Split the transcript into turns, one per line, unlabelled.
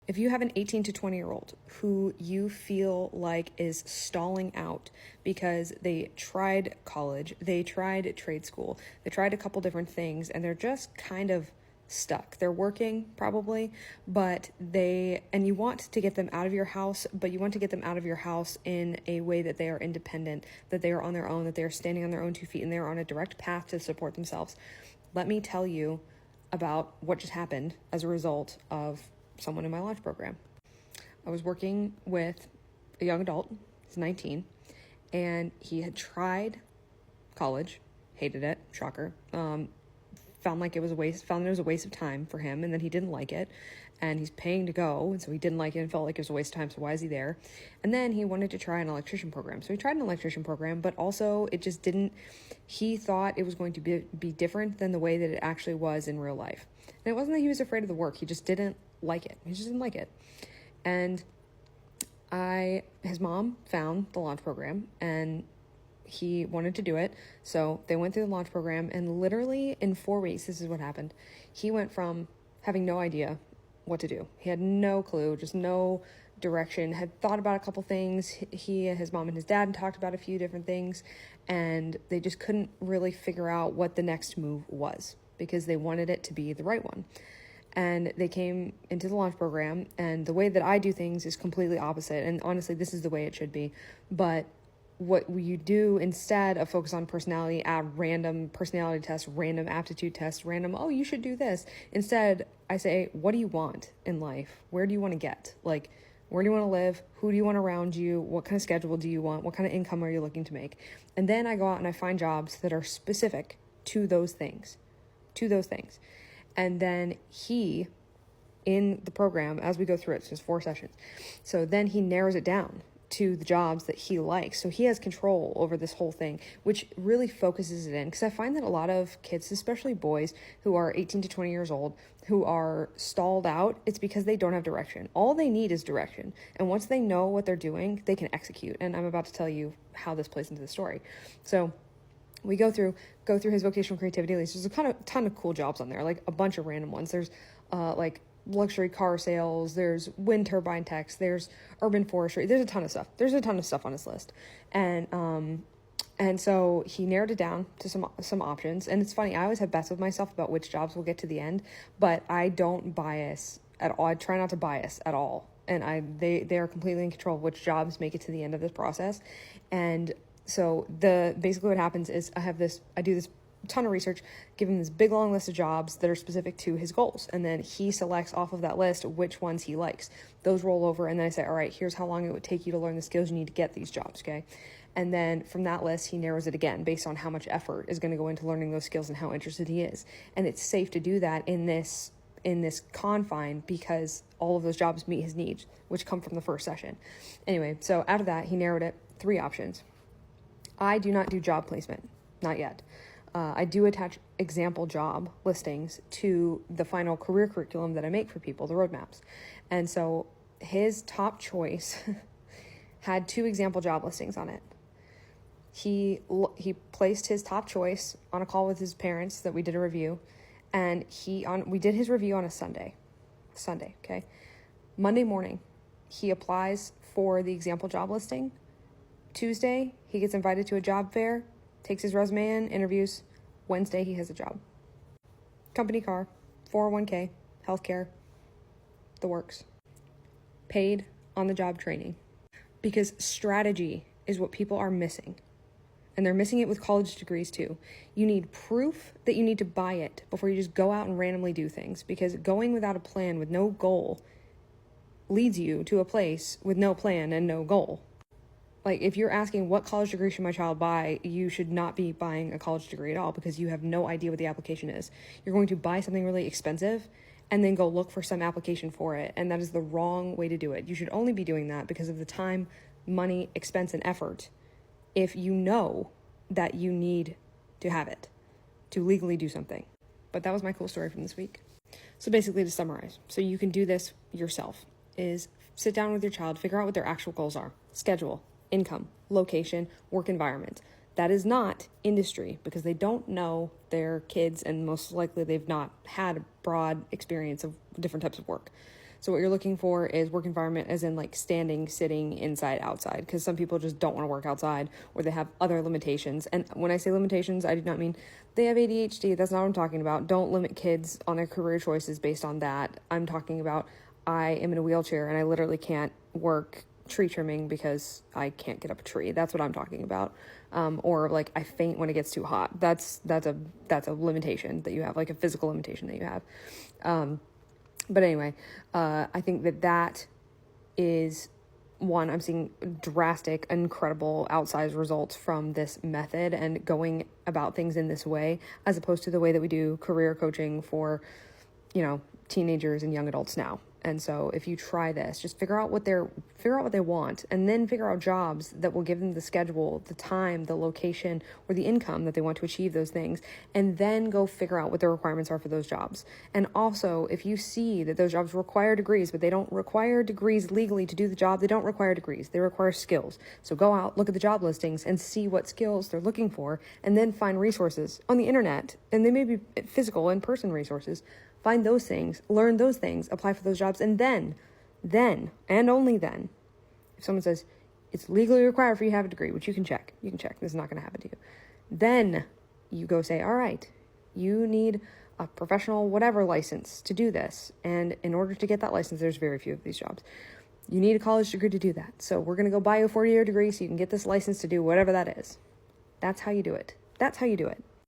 If you have an 18 to 20-year-old who you feel like is stalling out because they tried college, they tried trade school, they tried a couple different things, and they're just kind of stuck. They're working probably, and you want to get them out of your house, but you want to get them out of your house in a way that they are independent, that they are on their own, that they are standing on their own 2 feet, and they are on a direct path to support themselves. Let me tell you about what just happened as a result of someone in my launch program. I was working with a young adult, he's 19, and he had tried college, hated it, shocker, found it was a waste of time for him, and then he didn't like it, and he's paying to go, and so he didn't like it and felt like it was a waste of time, so why is he there? And then he wanted to try an electrician program. So he tried an electrician program, but also it just didn't, he thought it was going to be different than the way that it actually was in real life. And it wasn't that he was afraid of the work, he just didn't like it. He just didn't like it. And his mom found the launch program, and he wanted to do it. So they went through the launch program, and literally in 4 weeks, this is what happened. He went from having no idea what to do. He had no clue, just no direction, had thought about a couple things. He and his mom and his dad talked about a few different things, and they just couldn't really figure out what the next move was because they wanted it to be the right one. And they came into the launch program, and the way that I do things is completely opposite. And honestly, this is the way it should be. But what you do instead of focus on personality, add random personality tests, random aptitude tests, oh, you should do this. Instead, I say, what do you want in life? Where do you want to get? Like, where do you want to live? Who do you want around you? What kind of schedule do you want? What kind of income are you looking to make? And then I go out and I find jobs that are specific to those things. And then he, in the program, as we go through it, so it's 4 sessions. So then he narrows it down to the jobs that he likes. So he has control over this whole thing, which really focuses it in. Because I find that a lot of kids, especially boys who are 18 to 20 years old, who are stalled out, it's because they don't have direction. All they need is direction. And once they know what they're doing, they can execute. And I'm about to tell you how this plays into the story. So we go through his vocational creativity list. There's a ton of cool jobs on there, like a bunch of random ones. There's like luxury car sales, there's wind turbine techs, there's urban forestry, there's a ton of stuff on his list. And so he narrowed it down to some options. And it's funny, I always have bets with myself about which jobs will get to the end, but I don't bias at all. I try not to bias at all. And they are completely in control of which jobs make it to the end of this process. And so basically what happens is I do this ton of research, give him this big long list of jobs that are specific to his goals, and then he selects off of that list which ones he likes. Those roll over, and then I say, all right, here's how long it would take you to learn the skills you need to get these jobs, okay? And then from that list, he narrows it again based on how much effort is going to go into learning those skills and how interested he is. And it's safe to do that in this confine because all of those jobs meet his needs, which come from the first session. Anyway, so out of that, he narrowed it 3 options. I do not do job placement, not yet. I do attach example job listings to the final career curriculum that I make for people, the roadmaps. And so his top choice had 2 example job listings on it. He placed his top choice on a call with his parents that we did a review, and we did his review on a Sunday, okay? Monday morning, he applies for the example job listing. Tuesday, he gets invited to a job fair, takes his resume in, interviews. Wednesday, he has a job. Company car, 401k, healthcare, the works. Paid on the job training. Because strategy is what people are missing. And they're missing it with college degrees too. You need proof that you need to buy it before you just go out and randomly do things. Because going without a plan with no goal leads you to a place with no plan and no goal. Like, if you're asking what college degree should my child buy, you should not be buying a college degree at all because you have no idea what the application is. You're going to buy something really expensive and then go look for some application for it. And that is the wrong way to do it. You should only be doing that because of the time, money, expense, and effort if you know that you need to have it to legally do something. But that was my cool story from this week. So basically, to summarize, so you can do this yourself, is sit down with your child, figure out what their actual goals are, schedule, income, location, work environment. That is not industry because they don't know their kids and most likely they've not had a broad experience of different types of work. So what you're looking for is work environment as in like standing, sitting, inside, outside, because some people just don't want to work outside or they have other limitations. And when I say limitations, I do not mean they have ADHD. That's not what I'm talking about. Don't limit kids on their career choices based on that. I'm talking about I am in a wheelchair and I literally can't work tree trimming because I can't get up a tree. That's what I'm talking about. Or like I faint when it gets too hot. That's a limitation that you have, like a physical limitation that you have. But anyway, I think that is one. I'm seeing drastic, incredible, outsized results from this method and going about things in this way, as opposed to the way that we do career coaching for, teenagers and young adults now. And so if you try this, just figure out what they want, and then figure out jobs that will give them the schedule, the time, the location, or the income that they want to achieve those things, and then go figure out what the requirements are for those jobs. And also, if you see that those jobs require degrees, but they don't require degrees legally to do the job, they don't require degrees, they require skills. So go out, look at the job listings, and see what skills they're looking for, and then find resources on the internet, and they may be physical, in-person resources. Find those things, learn those things, apply for those jobs, and then, and only then, if someone says it's legally required for you to have a degree, which you can check, this is not going to happen to you, then you go say, all right, you need a professional whatever license to do this. And in order to get that license, there's very few of these jobs. You need a college degree to do that. So we're going to go buy you a 40-year degree so you can get this license to do whatever that is. That's how you do it.